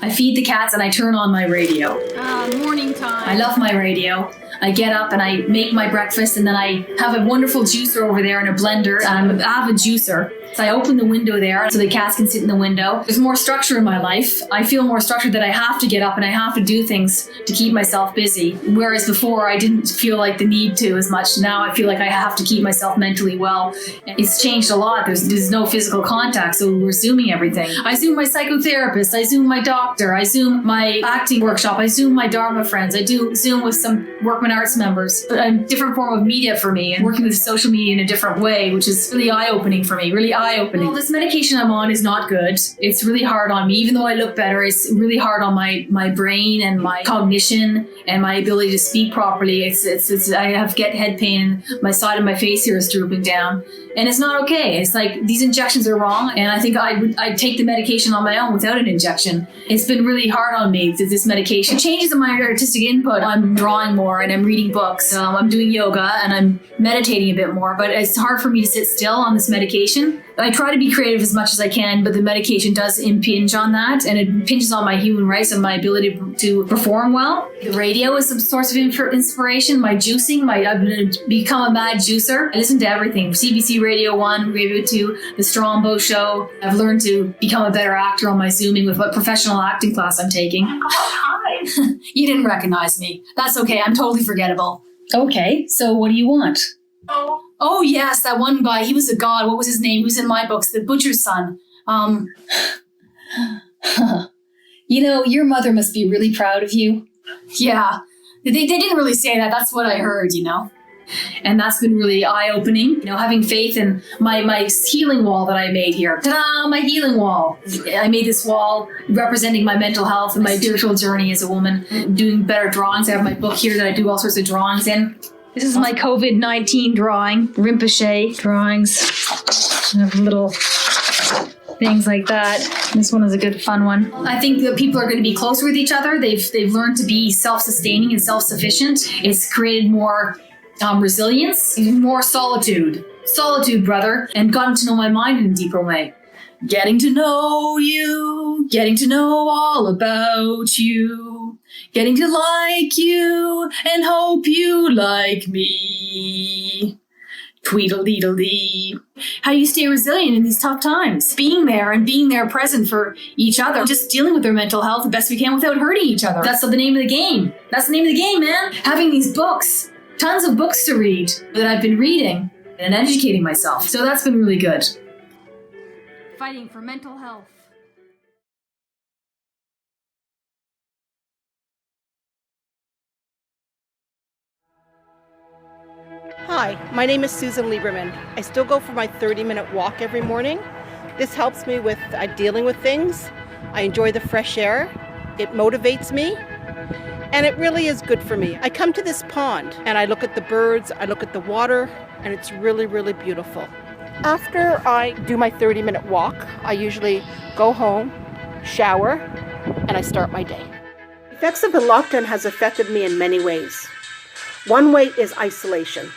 I feed the cats and I turn on my radio. Morning time. I love my radio. I get up and I make my breakfast, and then I have a wonderful juicer over there and a blender. I'm an avid juicer. So I open the window there so the cats can sit in the window. There's more structure in my life. I feel more structured that I have to get up and I have to do things to keep myself busy. Whereas before I didn't feel like the need to as much. Now I feel like I have to keep myself mentally well. It's changed a lot. There's no physical contact, so we're Zooming everything. I Zoom my psychotherapist. I Zoom my doctor. I Zoom my acting workshop. I Zoom my Dharma friends. I do Zoom with some Workman Arts members. A different form of media for me, and working with social media in a different way, which is really eye-opening for me, really eye-opening. Well, this medication I'm on is not good. It's really hard on me. Even though I look better, it's really hard on my brain and my cognition and my ability to speak properly. I have head pain, and my side of my face here is drooping down. And it's not okay. It's like these injections are wrong, and I think I'd take the medication on my own without an injection. It's been really hard on me, this medication. It changes in my artistic input. I'm drawing more and I'm reading books. I'm doing yoga and I'm meditating a bit more, but it's hard for me to sit still on this medication. I try to be creative as much as I can, but the medication does impinge on that, and it impinges on my human rights and my ability to perform well. The radio is some source of inspiration. My juicing, I've become a mad juicer. I listen to everything. CBC Radio 1, Radio 2, The Strombo Show. I've learned to become a better actor on my Zooming with what professional acting class I'm taking. Oh, hi. You didn't recognize me. That's okay. I'm totally forgettable. Okay, so what do you want? Oh, yes, that one guy. He was a god. What was his name? He was in my books. The butcher's son. You know, your mother must be really proud of you. Yeah. They didn't really say that. That's what I heard, you know. And that's been really eye-opening. You know, having faith in my healing wall that I made here. Ta-da! My healing wall. I made this wall representing my mental health and my spiritual journey as a woman, doing better drawings. I have my book here that I do all sorts of drawings in. This is my COVID-19 drawing, Rinpoche drawings. I have little things like that. This one is a good fun one. I think that people are going to be closer with each other. They've learned to be self-sustaining and self-sufficient. It's created more resilience, more solitude. Solitude, brother, and gotten to know my mind in a deeper way. Getting to know you, getting to know all about you, getting to like you and hope you like me. Tweedledee. How you stay resilient in these tough times. Being there and being there present for each other. Just dealing with their mental health the best we can without hurting each other. That's the name of the game. That's the name of the game, man. Having these books. Tons of books to read that I've been reading and educating myself. So that's been really good. Fighting for mental health. Hi, my name is Susan Lieberman. I still go for my 30-minute walk every morning. This helps me with dealing with things. I enjoy the fresh air. It motivates me. And it really is good for me. I come to this pond and I look at the birds, I look at the water, and it's really, really beautiful. After I do my 30-minute walk, I usually go home, shower, and I start my day. The effects of the lockdown has affected me in many ways. One way is isolation.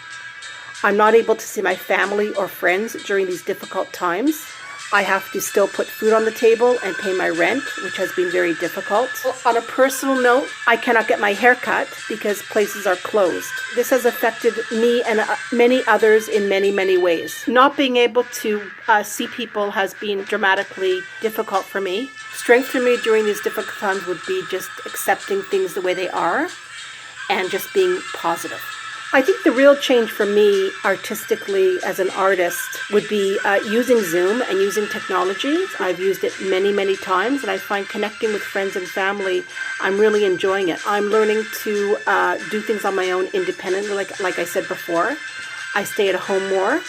I'm not able to see my family or friends during these difficult times. I have to still put food on the table and pay my rent, which has been very difficult. On a personal note, I cannot get my hair cut because places are closed. This has affected me and many others in many, many ways. Not being able to see people has been dramatically difficult for me. Strength for me during these difficult times would be just accepting things the way they are and just being positive. I think the real change for me artistically as an artist would be using Zoom and using technology. I've used it many, many times, and I find connecting with friends and family, I'm really enjoying it. I'm learning to do things on my own independently, like I said before. I stay at home more.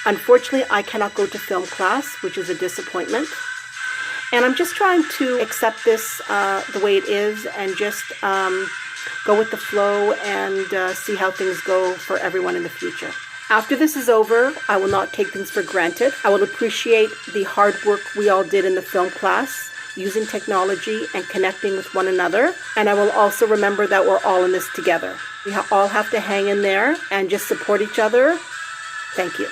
Unfortunately, I cannot go to film class, which is a disappointment. And I'm just trying to accept this the way it is and just go with the flow and see how things go for everyone in the future. After this is over, I will not take things for granted. I will appreciate the hard work we all did in the film class, using technology and connecting with one another. And I will also remember that we're all in this together. We all have to hang in there and just support each other. Thank you.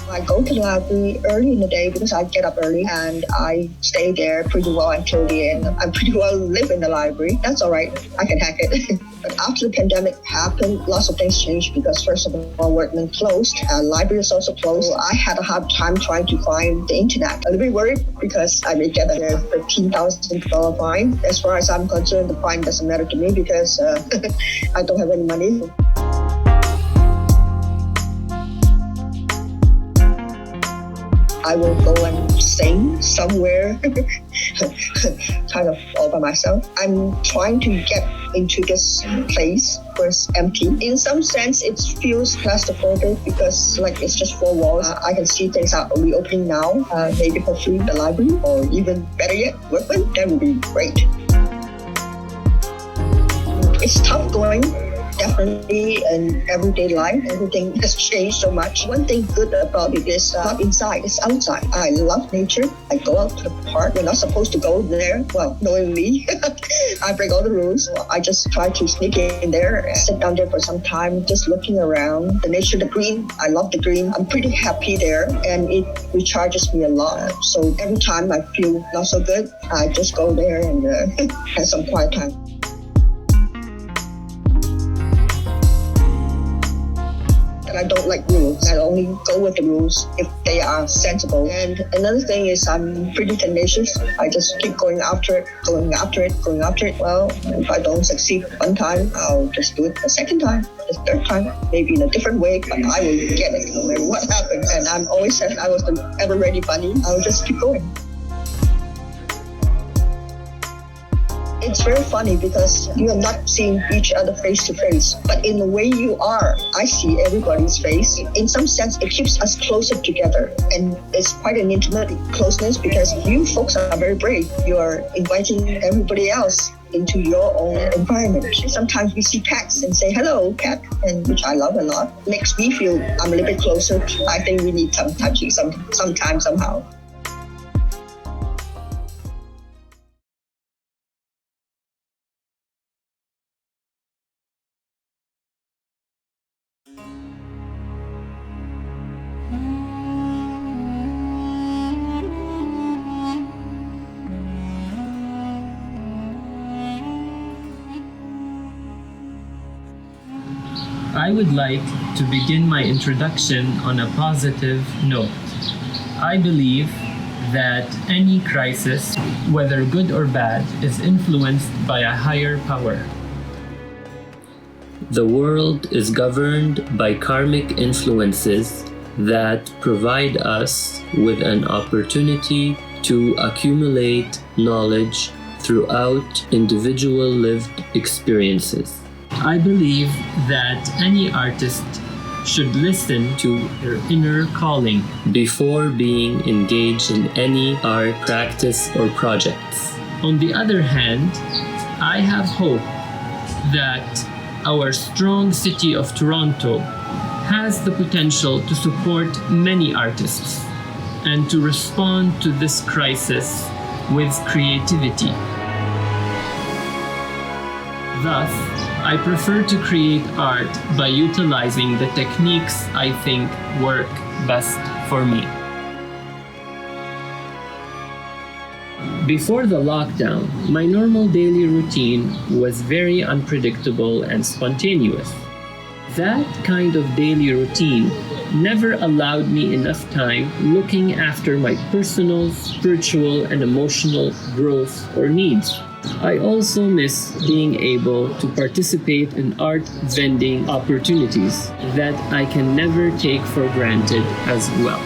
I go to the library early in the day because I get up early and I stay there pretty well until the end. I pretty well live in the library. That's all right. I can hack it. But after the pandemic happened, lots of things changed because first of all, Workman closed. Library is also closed. So I had a hard time trying to find the internet. A little bit worried because I may get a $15,000 fine. As far as I'm concerned, the fine doesn't matter to me because I don't have any money. I will go and sing somewhere, kind of all by myself. I'm trying to get into this place where it's empty. In some sense, it feels claustrophobic because it's just four walls. I can see things are reopening now, maybe hopefully the library or even better yet, Workman. That would be great. It's tough going. Definitely in everyday life, everything has changed so much. One thing good about it is not inside, it's outside. I love nature. I go out to the park. We're not supposed to go there. Well, knowing me, I break all the rules. I just try to sneak in there and sit down there for some time, just looking around. The nature, the green, I love the green. I'm pretty happy there and it recharges me a lot. So every time I feel not so good, I just go there and have some quiet time. I don't like rules. I only go with the rules if they are sensible. And another thing is I'm pretty tenacious. I just keep going after it. Well, if I don't succeed one time, I'll just do it a second time, the third time, maybe in a different way, but I will get it no matter what happens. And I'm always said I was the ever-ready bunny. I'll just keep going. It's very funny because you are not seeing each other face to face, but in the way you are, I see everybody's face. In some sense, it keeps us closer together, and it's quite an intimate closeness because you folks are very brave. You are inviting everybody else into your own environment. Sometimes we see cats and say, hello, cat, and which I love a lot. Makes me feel I'm a little bit closer. I think we need some touching sometime, somehow. I would like to begin my introduction on a positive note. I believe that any crisis, whether good or bad, is influenced by a higher power. The world is governed by karmic influences that provide us with an opportunity to accumulate knowledge throughout individual lived experiences. I believe that any artist should listen to their inner calling before being engaged in any art practice or projects. On the other hand, I have hope that our strong city of Toronto has the potential to support many artists and to respond to this crisis with creativity. Thus, I prefer to create art by utilizing the techniques I think work best for me. Before the lockdown, my normal daily routine was very unpredictable and spontaneous. That kind of daily routine never allowed me enough time looking after my personal, spiritual, and emotional growth or needs. I also miss being able to participate in art vending opportunities that I can never take for granted as well.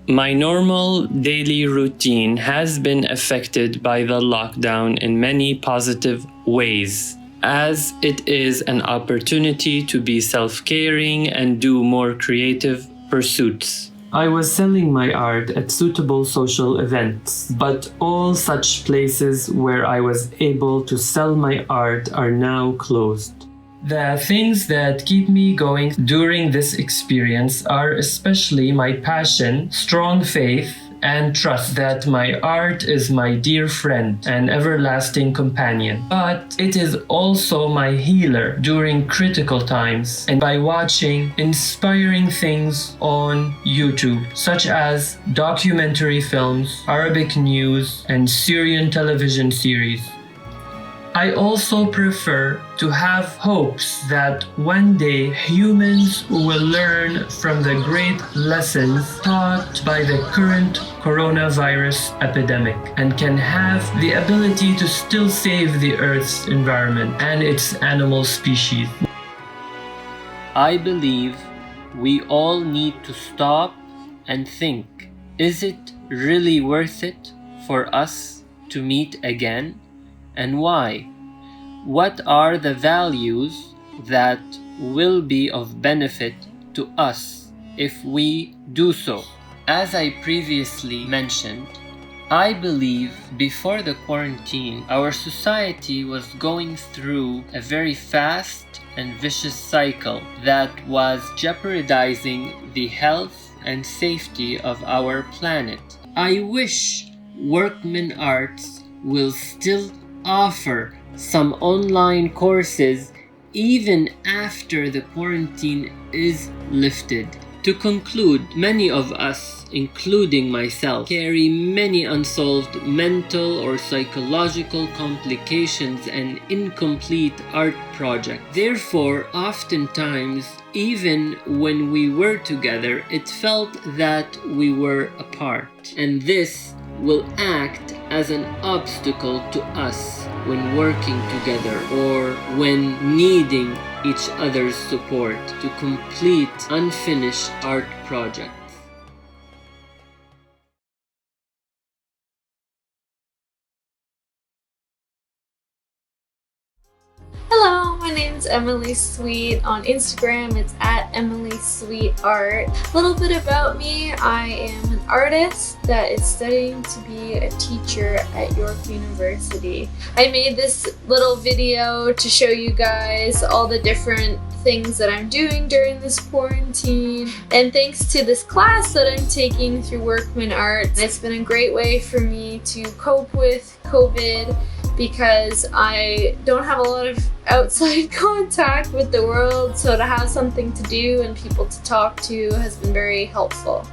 My normal daily routine has been affected by the lockdown in many positive ways, as it is an opportunity to be self-caring and do more creative pursuits. I was selling my art at suitable social events, but all such places where I was able to sell my art are now closed. The things that keep me going during this experience are especially my passion, strong faith, and trust that my art is my dear friend and everlasting companion. But it is also my healer during critical times, and by watching inspiring things on YouTube, such as documentary films, Arabic news, and Syrian television series. I also prefer to have hopes that one day humans will learn from the great lessons taught by the current coronavirus epidemic and can have the ability to still save the Earth's environment and its animal species. I believe we all need to stop and think, is it really worth it for us to meet again? And why? What are the values that will be of benefit to us if we do so? As I previously mentioned, I believe before the quarantine, our society was going through a very fast and vicious cycle that was jeopardizing the health and safety of our planet. I wish Workman Arts will still offer some online courses even after the quarantine is lifted. To conclude, many of us, including myself, carry many unsolved mental or psychological complications and incomplete art projects. Therefore, oftentimes, even when we were together, it felt that we were apart. And this will act as an obstacle to us when working together or when needing each other's support to complete unfinished art projects. Hello, my name is Emily Sweet. On Instagram, it's at Emily Sweet Art. A little bit about me: I am an artist that is studying to be a teacher at York University. I made this little video to show you guys all the different things that I'm doing during this quarantine, and thanks to this class that I'm taking through Workman Arts, it's been a great way for me to cope with COVID because I don't have a lot of outside contact with the world, so to have something to do and people to talk to has been very helpful.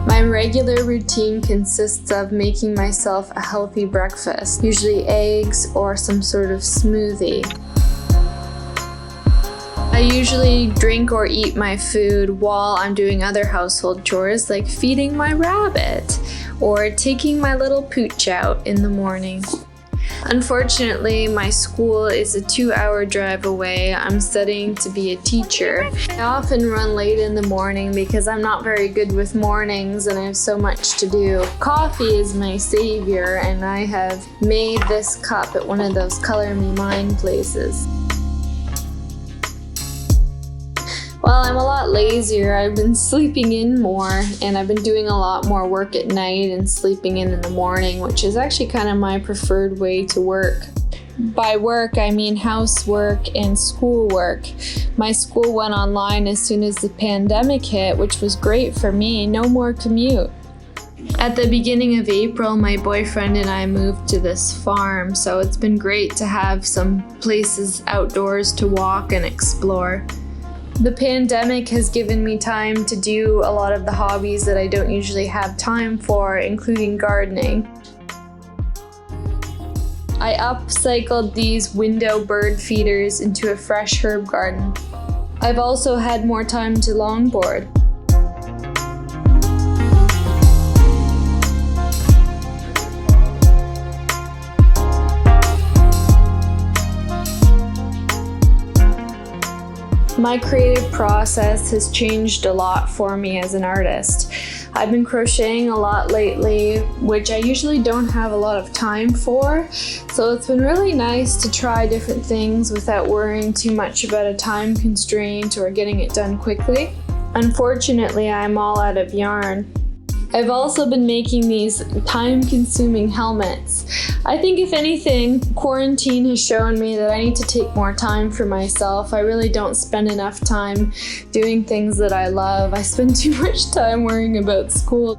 My regular routine consists of making myself a healthy breakfast, usually eggs or some sort of smoothie. I usually drink or eat my food while I'm doing other household chores like feeding my rabbit or taking my little pooch out in the morning. Unfortunately, my school is a 2-hour drive away. I'm studying to be a teacher. I often run late in the morning because I'm not very good with mornings and I have so much to do. Coffee is my savior, and I have made this cup at one of those Color Me Mine places. Well, I'm a lot lazier. I've been sleeping in more, and I've been doing a lot more work at night and sleeping in the morning, which is actually kind of my preferred way to work. By work, I mean housework and schoolwork. My school went online as soon as the pandemic hit, which was great for me. No more commute. At the beginning of April, my boyfriend and I moved to this farm, so it's been great to have some places outdoors to walk and explore. The pandemic has given me time to do a lot of the hobbies that I don't usually have time for, including gardening. I upcycled these window bird feeders into a fresh herb garden. I've also had more time to longboard. My creative process has changed a lot for me as an artist. I've been crocheting a lot lately, which I usually don't have a lot of time for, so it's been really nice to try different things without worrying too much about a time constraint or getting it done quickly. Unfortunately, I'm all out of yarn. I've also been making these time-consuming helmets. I think if anything, quarantine has shown me that I need to take more time for myself. I really don't spend enough time doing things that I love. I spend too much time worrying about school.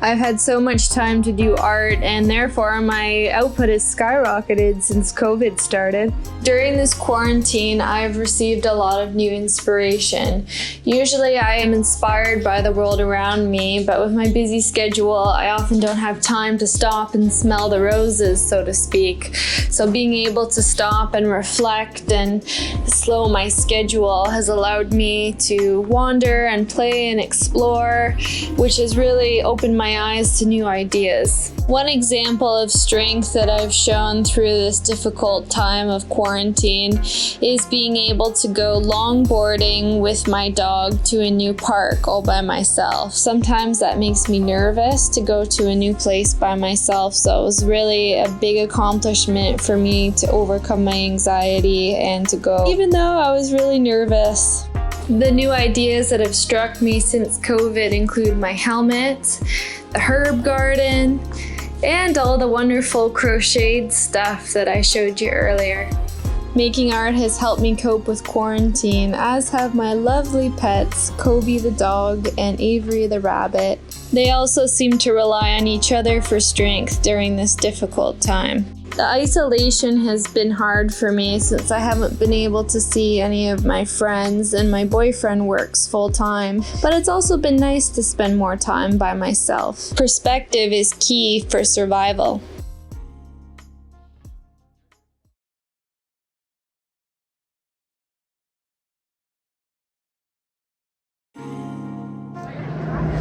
I've had so much time to do art, and therefore my output has skyrocketed since COVID started. During this quarantine, I've received a lot of new inspiration. Usually I am inspired by the world around me, but with my busy schedule, I often don't have time to stop and smell the roses, so to speak. So being able to stop and reflect and slow my schedule has allowed me to wander and play and explore, which has really opened my eyes to new ideas. One example of strength that I've shown through this difficult time of quarantine is being able to go longboarding with my dog to a new park all by myself. Sometimes that makes me nervous to go to a new place by myself, so it was really a big accomplishment for me to overcome my anxiety and to go, even though I was really nervous. The new ideas that have struck me since COVID include my helmet, the herb garden, and all the wonderful crocheted stuff that I showed you earlier. Making art has helped me cope with quarantine, as have my lovely pets, Kobe the dog and Avery the rabbit. They also seem to rely on each other for strength during this difficult time. The isolation has been hard for me since I haven't been able to see any of my friends and my boyfriend works full time, but it's also been nice to spend more time by myself. Perspective is key for survival.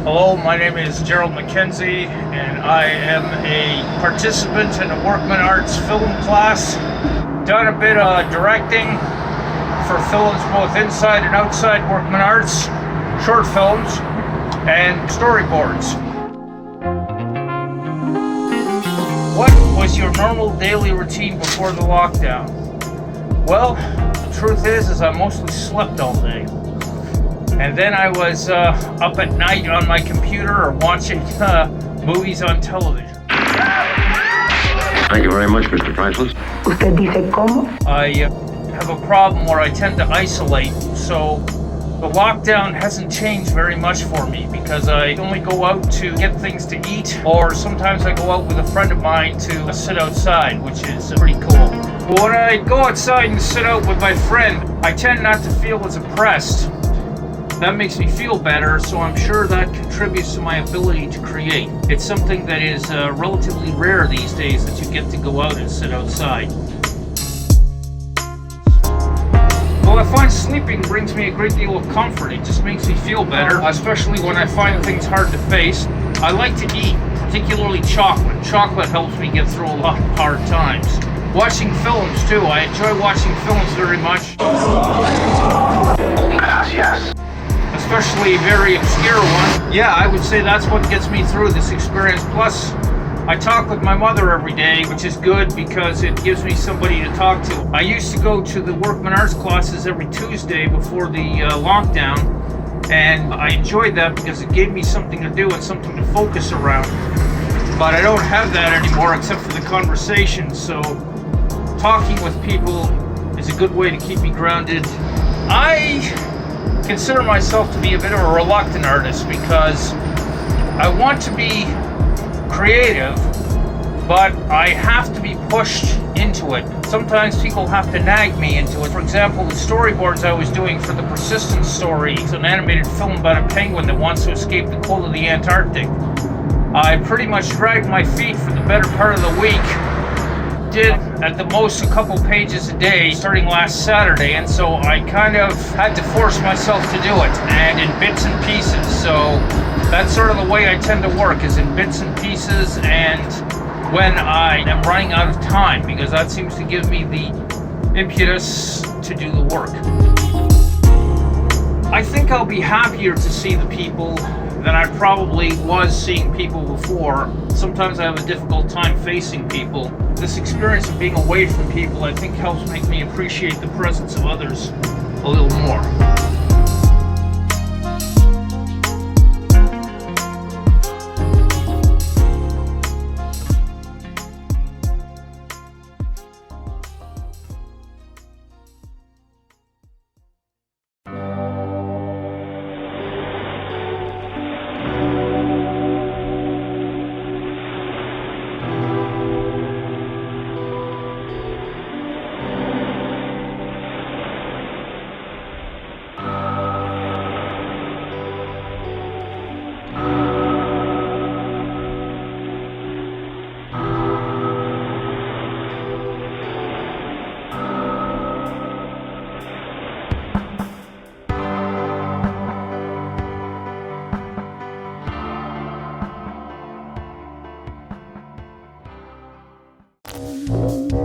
Hello, my name is Gerald McKenzie, and I am a participant in a Workman Arts film class. Done a bit of directing for films both inside and outside Workman Arts, short films, and storyboards. What was your normal daily routine before the lockdown? Well, the truth is I mostly slept all day. And then I was up at night on my computer or watching movies on television. Thank you very much, Mr. Priceless. ¿Usted dice cómo? I have a problem where I tend to isolate, so the lockdown hasn't changed very much for me because I only go out to get things to eat, or sometimes I go out with a friend of mine to sit outside, which is pretty cool. But when I go outside and sit out with my friend, I tend not to feel as oppressed. That makes me feel better, so I'm sure that contributes to my ability to create. It's something that is relatively rare these days that you get to go out and sit outside. Well, I find sleeping brings me a great deal of comfort. It just makes me feel better, especially when I find things hard to face. I like to eat, particularly chocolate. Chocolate helps me get through a lot of hard times. Watching films, too. I enjoy watching films very much. Yes. Especially very obscure one. Yeah, I would say that's what gets me through this experience. Plus, I talk with my mother every day, which is good because it gives me somebody to talk to. I used to go to the Workman Arts classes every Tuesday before the lockdown, and I enjoyed that because it gave me something to do and something to focus around. But I don't have that anymore except for the conversation, so talking with people is a good way to keep me grounded. I consider myself to be a bit of a reluctant artist because I want to be creative, but I have to be pushed into it. Sometimes people have to nag me into it. For example, the storyboards I was doing for the Persistence story, it's an animated film about a penguin that wants to escape the cold of the Antarctic. I pretty much dragged my feet for the better part of the week. Did at the most a couple pages a day starting last Saturday, and so I kind of had to force myself to do it, and in bits and pieces. So that's sort of the way I tend to work, is in bits and pieces and when I am running out of time, because that seems to give me the impetus to do the work. I think I'll be happier to see the people than I probably was seeing people before. Sometimes I have a difficult time facing people. This experience of being away from people, I think, helps make me appreciate the presence of others a little more. Bye.